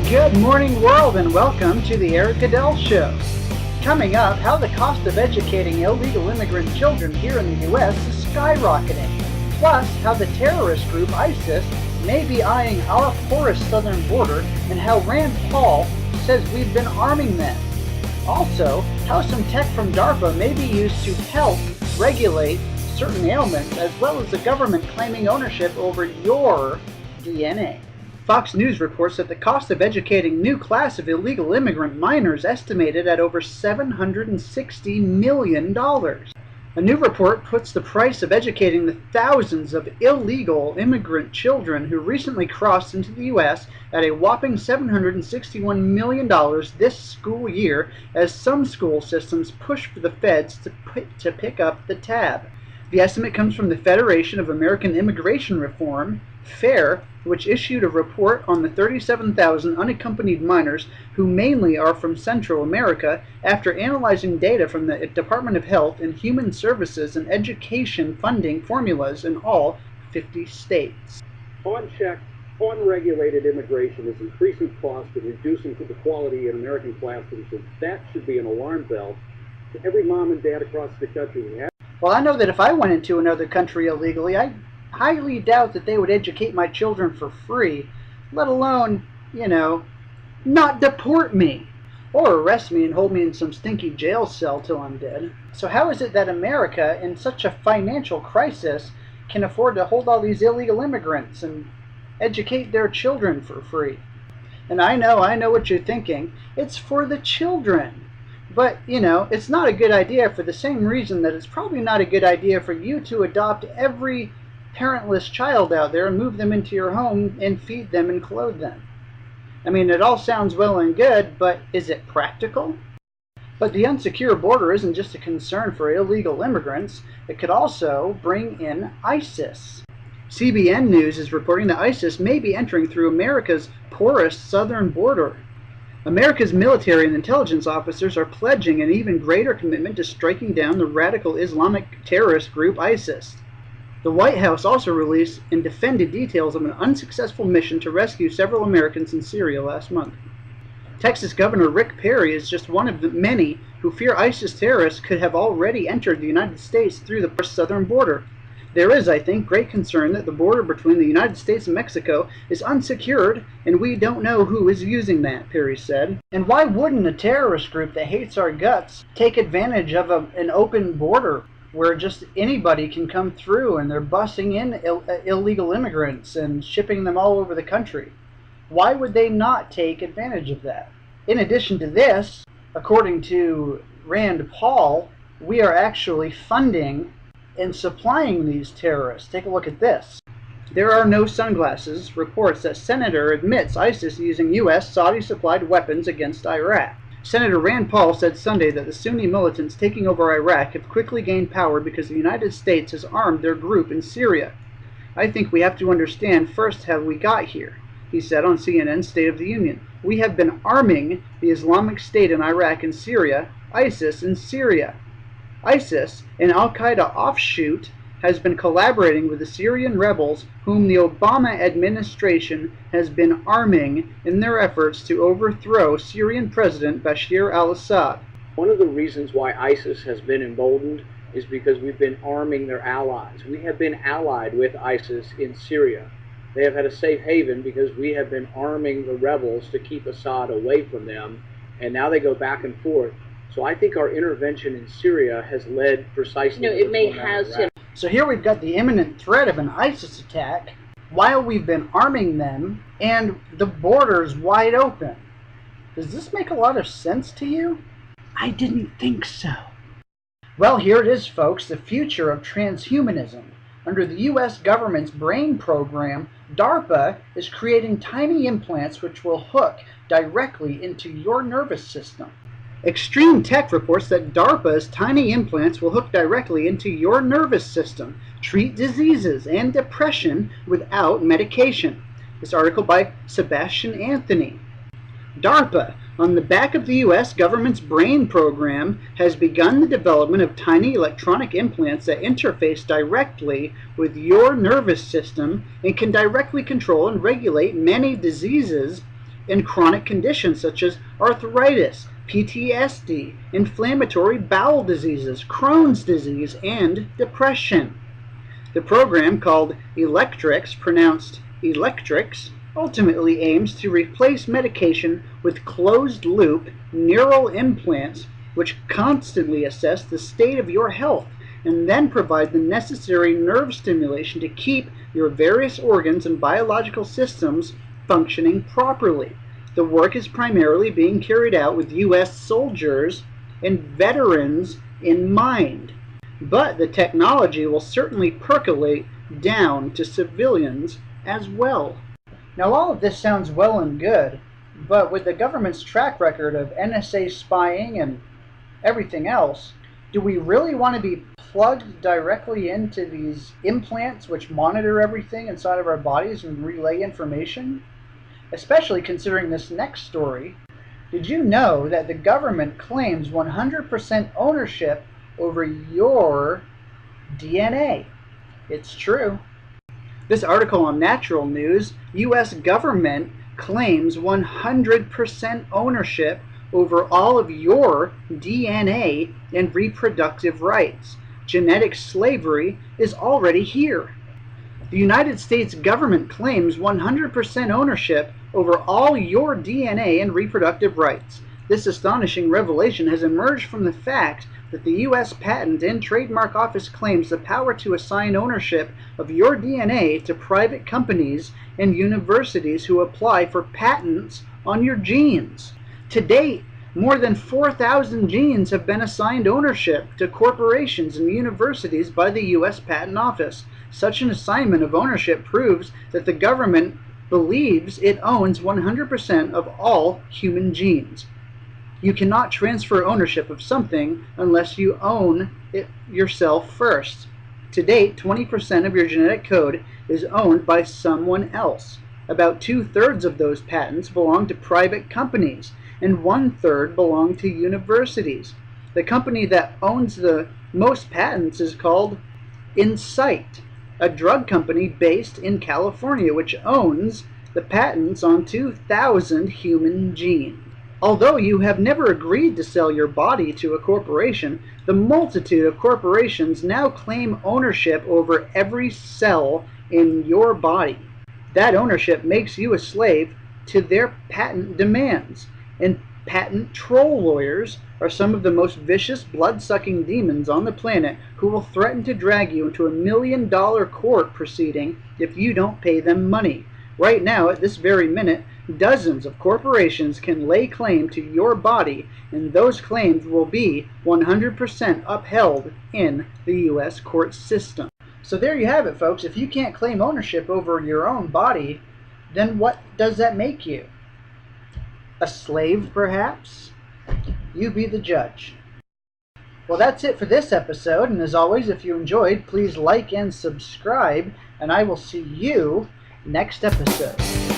Good morning, world, and welcome to the Eric Goodell Show. Coming up, how the cost of educating illegal immigrant children here in the U.S. is skyrocketing. Plus, how the terrorist group ISIS may be eyeing our porous southern border, and how Rand Paul says we've been arming them. Also, how some tech from DARPA may be used to help regulate certain ailments, as well as the government claiming ownership over your DNA. Fox News reports that the cost of educating a new class of illegal immigrant minors estimated at over $760 million. A new report puts the price of educating the thousands of illegal immigrant children who recently crossed into the U.S. at a whopping $761 million this school year, as some school systems push for the feds to pick up the tab. The estimate comes from the Federation of American Immigration Reform, FAIR, which issued a report on the 37,000 unaccompanied minors who mainly are from Central America after analyzing data from the Department of Health and Human Services and education funding formulas in all 50 states. Unchecked, unregulated immigration is increasing costs and reducing the quality in American classrooms, and that should be an alarm bell to every mom and dad across the country. Well, I know that if I went into another country illegally, I highly doubt that they would educate my children for free, let alone, not deport me or arrest me and hold me in some stinky jail cell till I'm dead. So how is it that America, in such a financial crisis, can afford to hold all these illegal immigrants and educate their children for free? And I know what you're thinking. It's for the children. But, it's not a good idea for the same reason that it's probably not a good idea for you to adopt every parentless child out there and move them into your home and feed them and clothe them. I mean, it all sounds well and good, but is it practical? But the unsecure border isn't just a concern for illegal immigrants. It could also bring in ISIS. CBN News is reporting that ISIS may be entering through America's porous southern border. America's military and intelligence officers are pledging an even greater commitment to striking down the radical Islamic terrorist group ISIS. The White House also released and defended details of an unsuccessful mission to rescue several Americans in Syria last month. Texas Governor Rick Perry is just one of the many who fear ISIS terrorists could have already entered the United States through the southern border. There is, I think, great concern that the border between the United States and Mexico is unsecured, and we don't know who is using that, Perry said. And why wouldn't a terrorist group that hates our guts take advantage of an open border where just anybody can come through and they're busing in illegal immigrants and shipping them all over the country? Why would they not take advantage of that? In addition to this, according to Rand Paul, we are actually funding and supplying these terrorists. Take a look at this. There are no sunglasses reports that Senator admits ISIS using U.S. Saudi-supplied weapons against Iraq. Senator Rand Paul said Sunday that the Sunni militants taking over Iraq have quickly gained power because the United States has armed their group in Syria. I think we have to understand first how we got here, he said on CNN's State of the Union. We have been arming the Islamic State in Iraq and Syria, ISIS in Syria. ISIS, an al-Qaeda offshoot, has been collaborating with the Syrian rebels whom the Obama administration has been arming in their efforts to overthrow Syrian President Bashar al-Assad. One of the reasons why ISIS has been emboldened is because we've been arming their allies. We have been allied with ISIS in Syria. They have had a safe haven because we have been arming the rebels to keep Assad away from them, and now they go back and forth. So I think our intervention in Syria has led precisely to it may has him. So here we've got the imminent threat of an ISIS attack while we've been arming them and the border's wide open. Does this make a lot of sense to you? I didn't think so. Well, here it is, folks, the future of transhumanism. Under the U.S. government's BRAIN program, DARPA is creating tiny implants which will hook directly into your nervous system. Extreme Tech reports that DARPA's tiny implants will hook directly into your nervous system, treat diseases and depression without medication. This article by Sebastian Anthony. DARPA, on the back of the U.S. government's BRAIN program, has begun the development of tiny electronic implants that interface directly with your nervous system and can directly control and regulate many diseases in chronic conditions such as arthritis, PTSD, inflammatory bowel diseases, Crohn's disease, and depression. The program, called Electrics, pronounced Electrics, ultimately aims to replace medication with closed-loop neural implants which constantly assess the state of your health and then provide the necessary nerve stimulation to keep your various organs and biological systems functioning properly. The work is primarily being carried out with U.S. soldiers and veterans in mind, but the technology will certainly percolate down to civilians as well. Now, all of this sounds well and good, but with the government's track record of NSA spying and everything else, do we really want to be plugged directly into these implants which monitor everything inside of our bodies and relay information? Especially considering this next story. Did you know that the government claims 100% ownership over your DNA? It's true. This article on Natural News, U.S. government claims 100% ownership over all of your DNA and reproductive rights. Genetic slavery is already here. The United States government claims 100% ownership over all your DNA and reproductive rights. This astonishing revelation has emerged from the fact that the U.S. Patent and Trademark Office claims the power to assign ownership of your DNA to private companies and universities who apply for patents on your genes. To date, more than 4,000 genes have been assigned ownership to corporations and universities by the U.S. Patent Office. Such an assignment of ownership proves that the government believes it owns 100% of all human genes. You cannot transfer ownership of something unless you own it yourself first. To date, 20% of your genetic code is owned by someone else. About 2/3 of those patents belong to private companies, and 1/3 belong to universities. The company that owns the most patents is called Incyte, a drug company based in California, which owns the patents on 2,000 human genes. Although you have never agreed to sell your body to a corporation, the multitude of corporations now claim ownership over every cell in your body. That ownership makes you a slave to their patent demands, and patent troll lawyers are some of the most vicious, blood-sucking demons on the planet who will threaten to drag you into a $1 million court proceeding if you don't pay them money. Right now, at this very minute, dozens of corporations can lay claim to your body, and those claims will be 100% upheld in the U.S. court system. So there you have it, folks. If you can't claim ownership over your own body, then what does that make you? A slave, perhaps? You be the judge. Well, that's it for this episode, and as always, if you enjoyed, please like and subscribe, and I will see you next episode.